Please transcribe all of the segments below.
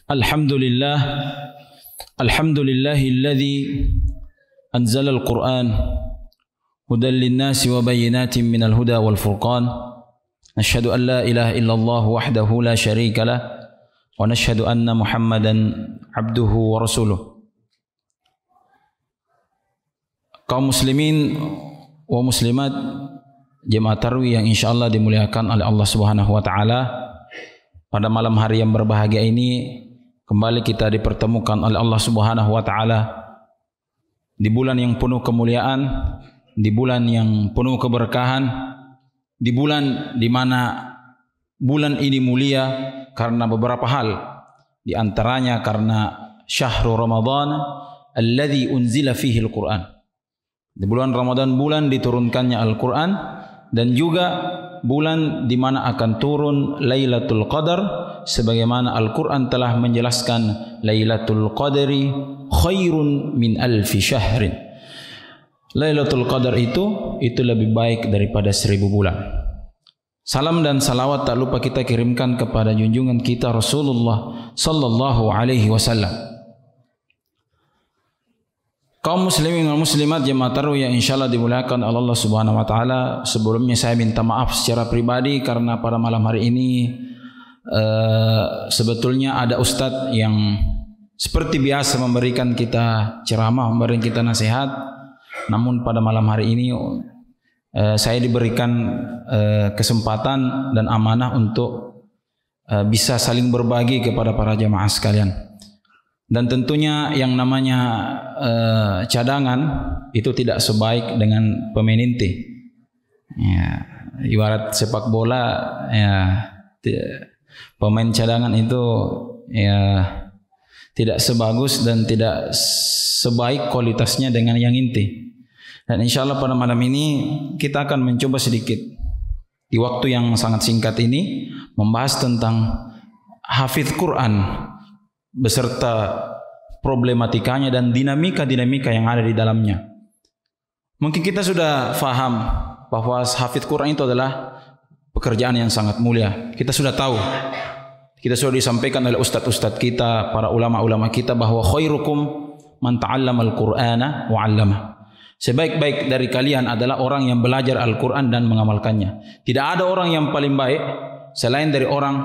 Alhamdulillah, alhamdulillahilladzi anzala al-Qur'an hudan lin-nasi wa bayyinatin minal huda wal furqan. Nashhadu an la ilaha illallah wahdahu la syarika lah wa nashhadu anna Muhammadan abduhu wa rasuluh. Kaum muslimin wa muslimat jemaah tarawih yang insyaallah dimuliakan oleh Allah Subhanahu wa taala, pada malam hari yang berbahagia ini kembali kita dipertemukan oleh Allah Subhanahu wa taala di bulan yang penuh kemuliaan, di bulan yang penuh keberkahan, di bulan di mana bulan ini mulia karena beberapa hal, di antaranya karena syahrul Ramadan alladzi unzila fihi al-Qur'an. Di bulan Ramadan bulan diturunkannya Al-Qur'an, dan juga bulan di mana akan turun Lailatul Qadar, sebagaimana Al-Qur'an telah menjelaskan Lailatul Qadri khairun min alfi syahrin. Lailatul Qadar itu lebih baik daripada 1000 bulan. Salam dan salawat tak lupa kita kirimkan kepada junjungan kita Rasulullah sallallahu alaihi wasallam. Kaum muslimin dan muslimat jemaah tarawih yang insyaallah dimuliakan oleh Allah Subhanahu wa taala, sebelumnya saya minta maaf secara pribadi karena pada malam hari ini sebetulnya ada ustadz yang seperti biasa memberikan kita ceramah, memberikan kita nasihat, namun pada malam hari ini saya diberikan kesempatan dan amanah untuk bisa saling berbagi kepada para jemaah sekalian. Dan tentunya yang namanya cadangan itu tidak sebaik dengan pemain inti. Ya, ibarat sepak bola, ya, pemain cadangan itu ya tidak sebagus dan tidak sebaik kualitasnya dengan yang inti. Dan insyaallah pada malam ini kita akan mencoba sedikit di waktu yang sangat singkat ini membahas tentang hafidz Quran beserta problematikanya dan dinamika-dinamika yang ada di dalamnya. Mungkin kita sudah faham bahwa hafidz Quran itu adalah pekerjaan yang sangat mulia. Kita sudah tahu, kita sudah disampaikan oleh ustadz-ustadz kita, para ulama-ulama kita, bahwa khairukum man ta'allamal Qur'ana wa 'allamah. Sebaik-baik dari kalian adalah orang yang belajar Al-Quran dan mengamalkannya. Tidak ada orang yang paling baik selain dari orang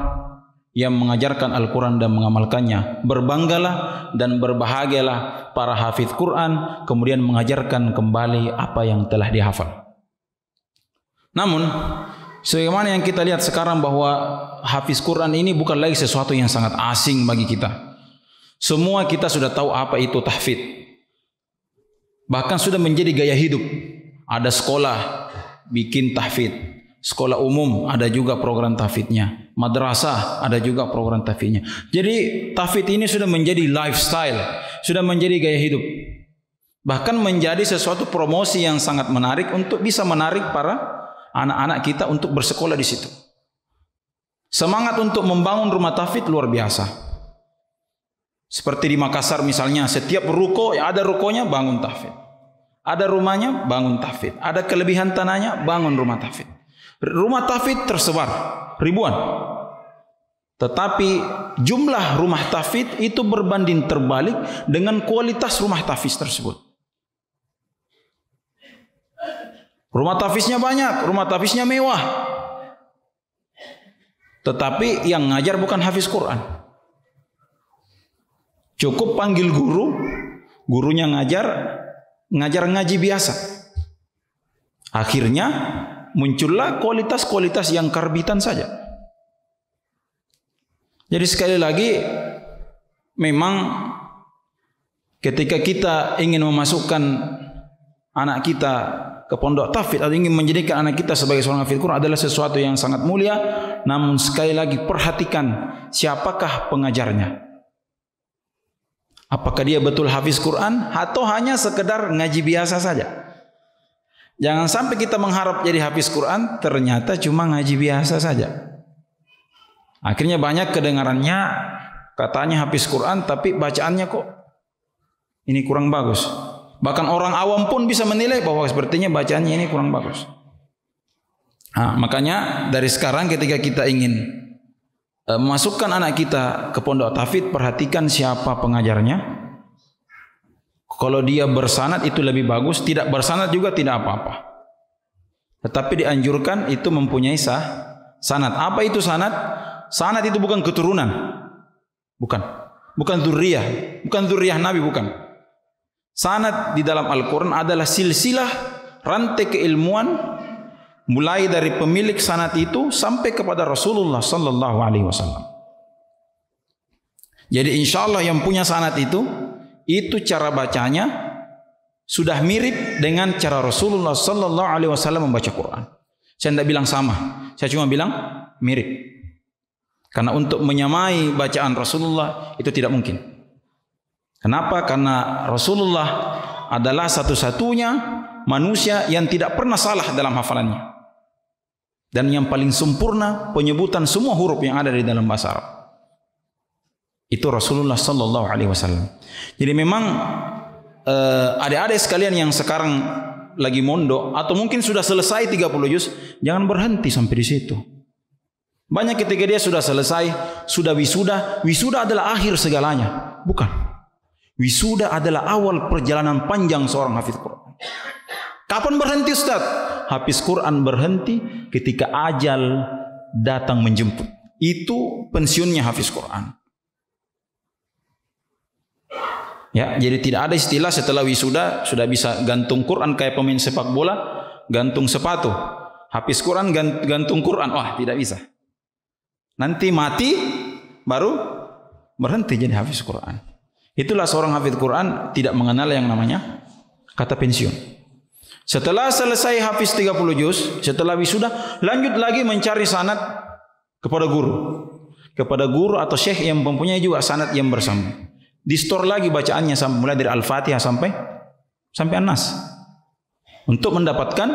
yang mengajarkan Al-Quran dan mengamalkannya. Berbanggalah dan berbahagialah para hafidz Quran kemudian mengajarkan kembali apa yang telah dihafal. Namun sebagaimana yang kita lihat sekarang bahwa hafidz Quran ini bukan lagi sesuatu yang sangat asing bagi kita. Semua kita sudah tahu apa itu tahfidz. Bahkan sudah menjadi gaya hidup. Ada sekolah bikin tahfidz. Sekolah umum ada juga program tahfidznya, madrasah ada juga program tahfidznya. Jadi tahfidz ini sudah menjadi lifestyle, sudah menjadi gaya hidup. Bahkan menjadi sesuatu promosi yang sangat menarik untuk bisa menarik para anak-anak kita untuk bersekolah di situ. Semangat untuk membangun rumah tahfidz luar biasa. Seperti di Makassar misalnya, setiap ruko yang ada rukonya bangun tahfidz. Ada rumahnya bangun tahfidz. Ada kelebihan tanahnya bangun rumah tahfidz. Rumah tahfidz tersebar ribuan, tetapi jumlah rumah tahfidz itu berbanding terbalik dengan kualitas rumah tahfidz tersebut. Rumah tahfidznya banyak, rumah tahfidznya mewah, tetapi yang ngajar bukan hafiz Quran. Cukup panggil guru, gurunya ngajar ngaji biasa. Akhirnya muncullah kualitas-kualitas yang karbitan saja. Jadi sekali lagi, memang ketika kita ingin memasukkan anak kita ke pondok tahfidz atau ingin menjadikan anak kita sebagai seorang hafidz Quran adalah sesuatu yang sangat mulia. Namun sekali lagi perhatikan siapakah pengajarnya. Apakah dia betul hafiz Quran atau hanya sekedar ngaji biasa saja? Jangan sampai kita mengharap jadi hafiz Quran, ternyata cuma ngaji biasa saja. Akhirnya banyak kedengarannya, katanya hafiz Quran, tapi bacaannya kok ini kurang bagus. Bahkan orang awam pun bisa menilai bahwa sepertinya bacaannya ini kurang bagus. Makanya dari sekarang ketika kita ingin memasukkan anak kita ke pondok tahfidz, perhatikan siapa pengajarnya. Kalau dia bersanad itu lebih bagus, tidak bersanad juga tidak apa-apa. Tetapi dianjurkan itu mempunyai sanad. Apa itu sanad? Sanad itu bukan keturunan. Bukan zuriyah Nabi, bukan. Sanad di dalam Al-Quran adalah silsilah rantai keilmuan, mulai dari pemilik sanad itu sampai kepada Rasulullah sallallahu alaihi wasallam. Jadi insyaallah yang punya sanad itu cara bacanya sudah mirip dengan cara Rasulullah sallallahu alaihi wasallam membaca Quran. Saya tidak bilang sama, saya cuma bilang mirip. Karena untuk menyamai bacaan Rasulullah itu tidak mungkin. Kenapa? Karena Rasulullah adalah satu-satunya manusia yang tidak pernah salah dalam hafalannya. Dan yang paling sempurna penyebutan semua huruf yang ada di dalam bahasa Arab. Itu Rasulullah sallallahu alaihi wasallam. Jadi memang adik-adik sekalian yang sekarang lagi mondok atau mungkin sudah selesai 30 juz, jangan berhenti sampai di situ. Banyak ketika dia sudah selesai, sudah wisuda adalah akhir segalanya. Bukan. Wisuda adalah awal perjalanan panjang seorang hafiz Quran. Kapan berhenti Ustaz? Hafiz Quran berhenti ketika ajal datang menjemput. Itu pensiunnya hafiz Quran. Ya, jadi tidak ada istilah setelah wisuda sudah bisa gantung Quran kayak pemain sepak bola, gantung sepatu. Hafiz Quran gantung Quran. Wah, tidak bisa. Nanti mati baru berhenti jadi hafiz Quran. Itulah seorang hafiz Quran tidak mengenal yang namanya kata pensiun. Setelah selesai hafiz 30 juz, setelah wisuda, lanjut lagi mencari sanad kepada guru. Kepada guru atau syekh yang mempunyai juga sanad yang bersambung. Di store lagi bacaannya mulai dari Al-Fatihah sampai An-Nas. Untuk mendapatkan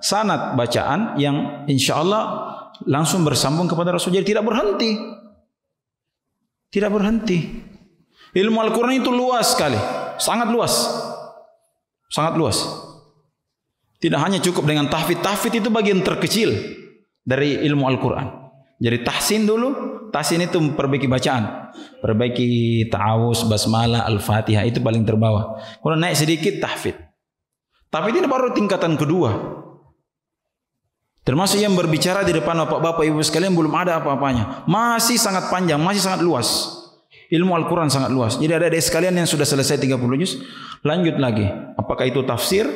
sanad bacaan yang insyaallah langsung bersambung kepada Rasul. Jadi tidak berhenti. Tidak berhenti. Ilmu Al-Quran itu luas sekali. Sangat luas. Sangat luas. Tidak hanya cukup dengan tahfidz. Tahfidz itu bagian terkecil dari ilmu Al-Quran. Jadi tahsin dulu. Tahsin itu perbaiki bacaan. Perbaiki ta'awuz, basmalah, Al-Fatihah. Itu paling terbawah. Kalau naik sedikit tahfidz. Tapi ini baru tingkatan kedua. Termasuk yang berbicara di depan bapak-bapak ibu sekalian belum ada apa-apanya. Masih sangat panjang, masih sangat luas. Ilmu Al-Quran sangat luas. Jadi ada adik sekalian yang sudah selesai 30 juz, lanjut lagi. Apakah itu tafsir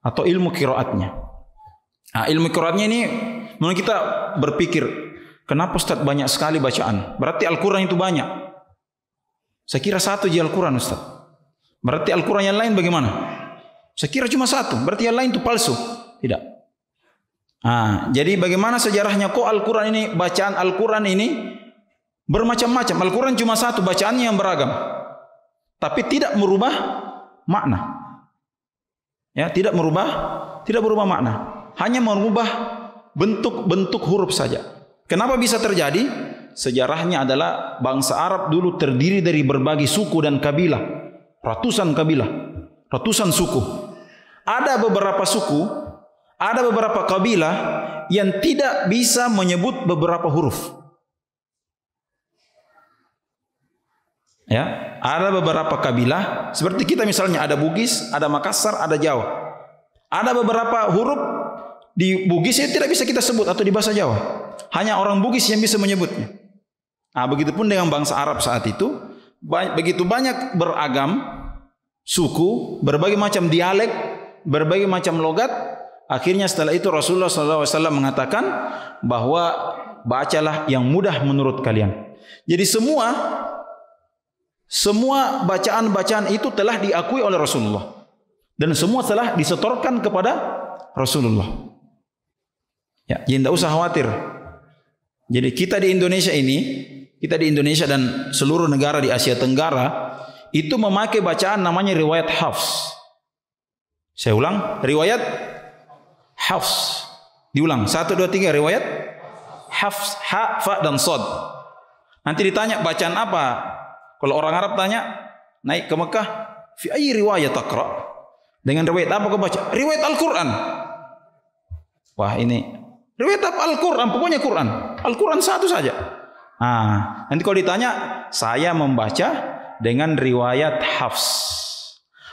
atau ilmu qiraatnya? Nah, ilmu qiraatnya ini menurut kita berpikir, kenapa Ustaz banyak sekali bacaan? Berarti Al-Quran itu banyak. Saya kira satu je Al-Quran Ustaz. Berarti Al-Quran yang lain bagaimana? Saya kira cuma satu. Berarti yang lain itu palsu. Tidak. Jadi bagaimana sejarahnya kok Al-Quran ini, bacaan Al-Quran ini bermacam-macam. Al-Quran cuma satu, bacaannya yang beragam. Tapi tidak merubah makna. Ya, tidak merubah makna. Hanya merubah bentuk-bentuk huruf saja. Kenapa bisa terjadi? Sejarahnya adalah bangsa Arab dulu terdiri dari berbagai suku dan kabilah. Ratusan kabilah, ratusan suku. Ada beberapa suku, ada beberapa kabilah yang tidak bisa menyebut beberapa huruf. Ya, ada beberapa kabilah seperti kita misalnya ada Bugis, ada Makassar, ada Jawa. Ada beberapa huruf di Bugis yang tidak bisa kita sebut atau di bahasa Jawa. Hanya orang Bugis yang bisa menyebutnya. Begitupun dengan bangsa Arab saat itu, begitu banyak beragam suku, berbagai macam dialek, berbagai macam logat. Akhirnya setelah itu Rasulullah SAW mengatakan bahwa bacalah yang mudah menurut kalian. Jadi semua bacaan-bacaan itu telah diakui oleh Rasulullah. Dan semua telah disetorkan kepada Rasulullah. Ya, jadi tidak usah khawatir. Jadi kita di Indonesia dan seluruh negara di Asia Tenggara itu memakai bacaan namanya riwayat Hafs. Saya ulang, riwayat Hafs. Diulang, 1, 2, 3, riwayat Hafs, ha, fa dan sod. Nanti ditanya bacaan apa? Kalau orang Arab tanya, naik ke Mekah, fi ayyi riwayat taqra? Dengan riwayat apa kau baca? Riwayat Al-Quran. Wah, ini riwayat apa? Al-Quran, pokoknya Quran. Al-Quran satu saja. Nanti kalau ditanya, saya membaca dengan riwayat Hafs.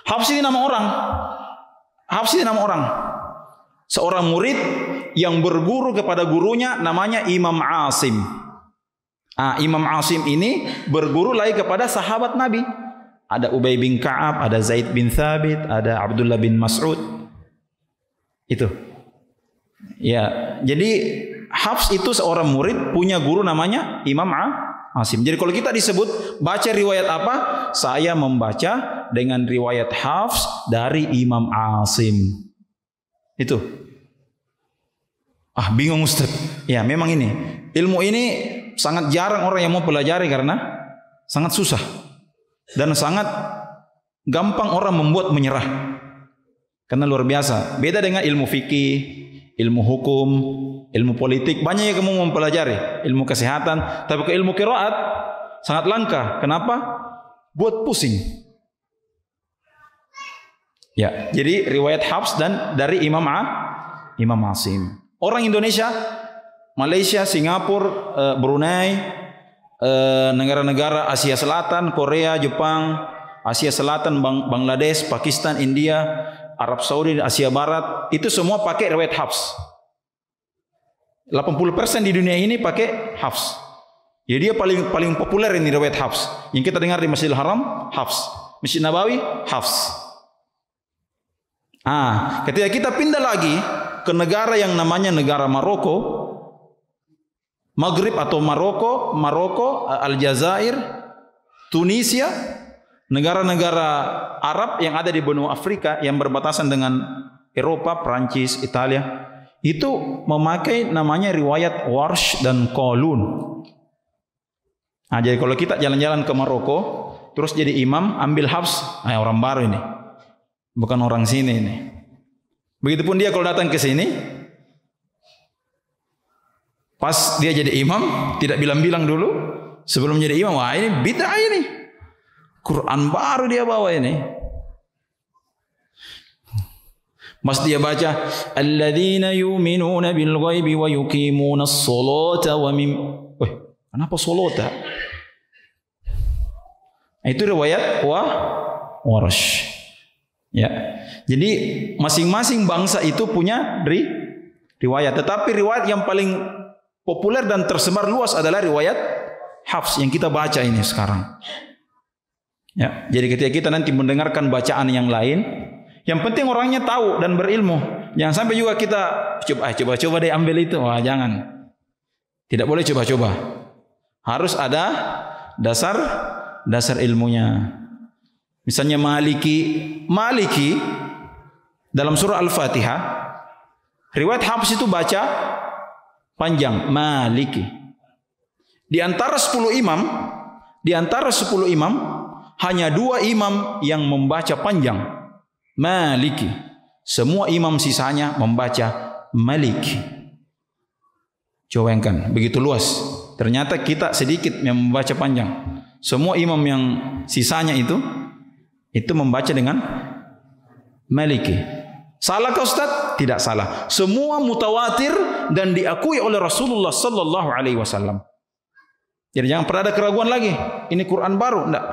Hafs ini nama orang. Hafs ini nama orang. Seorang murid yang berguru kepada gurunya namanya Imam Asim. Imam Asim ini berguru lagi kepada sahabat Nabi. Ada Ubay bin Ka'ab, ada Zaid bin Thabit, ada Abdullah bin Mas'ud. Itu. Ya, jadi Hafs itu seorang murid punya guru namanya Imam Asim. Jadi kalau kita disebut baca riwayat apa? Saya membaca dengan riwayat Hafs dari Imam Asim. Itu. Bingung Ustaz. Ya, memang ini. Ilmu ini sangat jarang orang yang mau pelajari karena sangat susah. Dan sangat gampang orang membuat menyerah. Karena luar biasa. Beda dengan ilmu fikih, ilmu hukum, ilmu politik. Banyak yang kamu mau mempelajari. Ilmu kesehatan. Tapi ke ilmu qiraat sangat langka. Kenapa? Buat pusing. Ya, jadi riwayat Hafs dan dari Imam Asim. Orang Indonesia, Malaysia, Singapura, Brunei, negara-negara Asia Selatan, Korea, Jepang, Asia Selatan, Bangladesh, Pakistan, India, Arab Saudi, Asia Barat, itu semua pakai riwayat Hafs. 80% di dunia ini pakai Hafs. Jadi dia paling populer ini riwayat Hafs. Yang kita dengar di Masjidil Haram, Hafs. Masjid Nabawi, Hafs. Ketika kita pindah lagi ke negara yang namanya negara Maroko, Maghrib atau Maroko, Aljazair, Tunisia, negara-negara Arab yang ada di benua Afrika yang berbatasan dengan Eropa, Prancis, Italia, itu memakai namanya riwayat Warsh dan Qalun. Jadi kalau kita jalan-jalan ke Maroko, terus jadi imam, ambil Hafs, orang baru ini. Bukan orang sini ini. Begitupun dia kalau datang ke sini, pas dia jadi imam, tidak bilang-bilang dulu sebelum jadi imam, ini bid'ah ini. Quran baru dia bawa ini. Mas dia baca, alladzina yu'minuna bil ghaibi wa yuqimuna as-salata wa kenapa salata? Itu riwayat Warsh. Ya. Jadi masing-masing bangsa itu punya riwayat, tetapi riwayat yang paling populer dan tersebar luas adalah riwayat Hafs yang kita baca ini sekarang. Ya, jadi ketika kita nanti mendengarkan bacaan yang lain, yang penting orangnya tahu dan berilmu. Jangan sampai juga kita coba deh ambil itu. Jangan. Tidak boleh coba-coba. Harus ada dasar ilmunya. Misalnya Maliki dalam surah Al-Fatihah, riwayat Hafs itu baca panjang, Maliki. Di antara 10 imam, hanya 2 imam yang membaca panjang, Maliki. Semua imam sisanya membaca Maliki. Coba bayangkan, begitu luas. Ternyata kita sedikit yang membaca panjang. Semua imam yang sisanya itu membaca dengan Maliki. Salah kah Ustaz? Tidak salah. Semua mutawatir dan diakui oleh Rasulullah sallallahu alaihi wasallam. Jadi jangan pernah ada keraguan lagi. Ini Quran baru, enggak.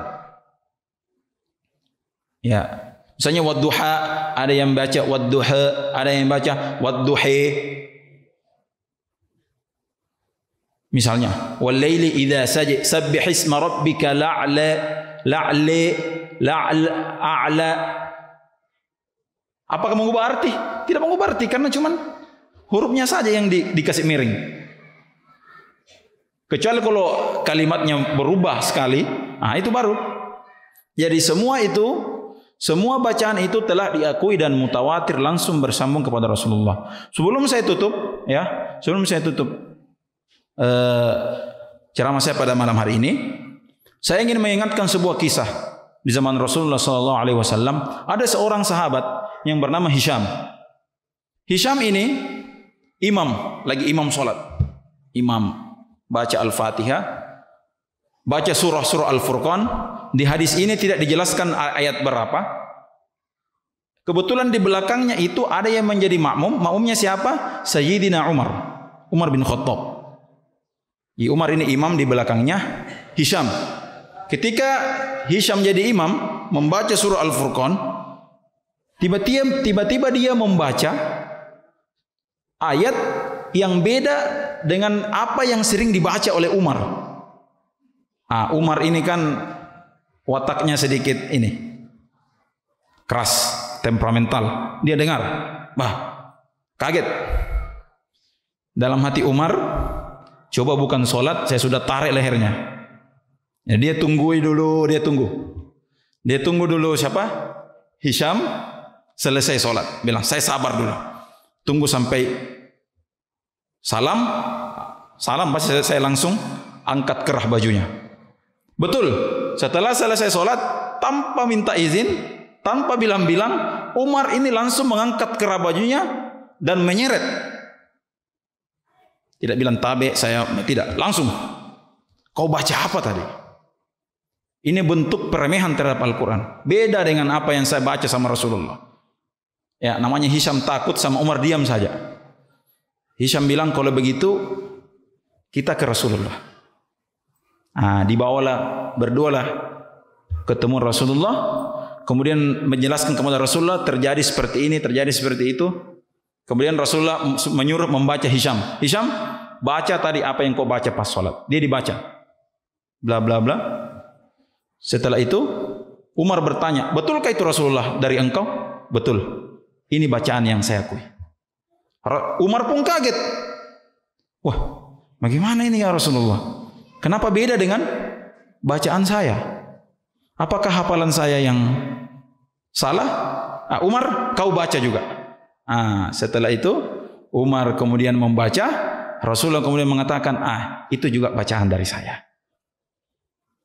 Ya. Misalnya wadduha, ada yang baca wadduha, ada yang baca wadduhi. Misalnya, wal laili idza saja sabbih isma rabbika a'la. Apakah mengubah arti? Tidak mengubah arti karena cuman hurufnya saja yang dikasih miring. Kecuali kalau kalimatnya berubah sekali, itu baru. Jadi semua bacaan itu telah diakui dan mutawatir langsung bersambung kepada Rasulullah. Sebelum saya tutup ceramah saya pada malam hari ini, saya ingin mengingatkan sebuah kisah. Di zaman Rasulullah sallallahu alaihi wasallam ada seorang sahabat yang bernama Hisham. Hisham ini imam salat. Imam baca Al-Fatihah, baca surah Al-Furqan. Di hadis ini tidak dijelaskan ayat berapa. Kebetulan di belakangnya itu ada yang menjadi makmum. Makmumnya siapa? Sayyidina Umar bin Khattab. Umar ini imam, di belakangnya Hisham. Ketika Hisham jadi imam membaca surah Al-Furqan, tiba-tiba dia membaca ayat yang beda dengan apa yang sering dibaca oleh Umar. Umar ini kan wataknya sedikit ini keras, temperamental. Dia dengar, kaget. Dalam hati Umar, coba bukan sholat, saya sudah tarik lehernya. Ya, dia tunggu dulu. Dia tunggu dulu siapa? Hisham selesai sholat. Bilang, saya sabar dulu. Tunggu sampai salam pasti saya langsung angkat kerah bajunya. Betul, setelah selesai sholat, tanpa minta izin, tanpa bilang-bilang, Umar ini langsung mengangkat kerah bajunya dan menyeret. Tidak bilang tabe, saya tidak, langsung. Kau baca apa tadi? Ini bentuk peremehan terhadap Al-Quran. Beda dengan apa yang saya baca sama Rasulullah. Ya, namanya Hisham takut, sama Umar diam saja. Hisham bilang, kalau begitu kita ke Rasulullah. Berdualah ketemu Rasulullah, kemudian menjelaskan kepada Rasulullah terjadi seperti ini, terjadi seperti itu. Kemudian Rasulullah menyuruh membaca Hisham, baca tadi apa yang kau baca pas sholat. Dia dibaca, bla bla bla. Setelah itu Umar bertanya, betulkah itu Rasulullah dari engkau? Betul, ini bacaan yang saya akui. Umar pun kaget. Wah, bagaimana ini ya Rasulullah? Kenapa beda dengan bacaan saya? Apakah hafalan saya yang salah? Umar, kau baca juga. Setelah itu Umar kemudian membaca, Rasulullah kemudian mengatakan, itu juga bacaan dari saya.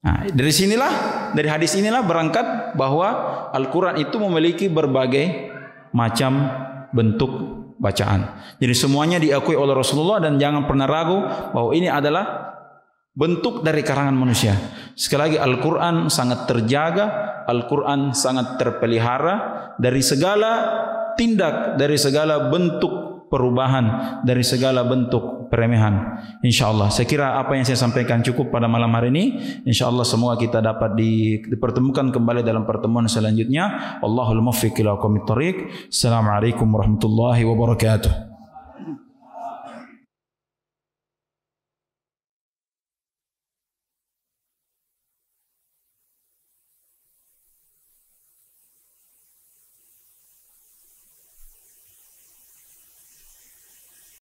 Dari hadis inilah berangkat bahwa Al-Quran itu memiliki berbagai macam bentuk bacaan. Jadi semuanya diakui oleh Rasulullah dan jangan pernah ragu bahwa ini adalah bentuk dari karangan manusia. Sekali lagi, Al-Quran sangat terjaga, Al-Quran sangat terpelihara dari segala tindak, dari segala bentuk perubahan, dari segala bentuk peremehan. InsyaAllah, saya kira apa yang saya sampaikan cukup pada malam hari ini. InsyaAllah semoga kita dapat dipertemukan kembali dalam pertemuan selanjutnya. Allahul muwaffiq ila aqwamit thoriq. Assalamualaikum warahmatullahi wabarakatuh.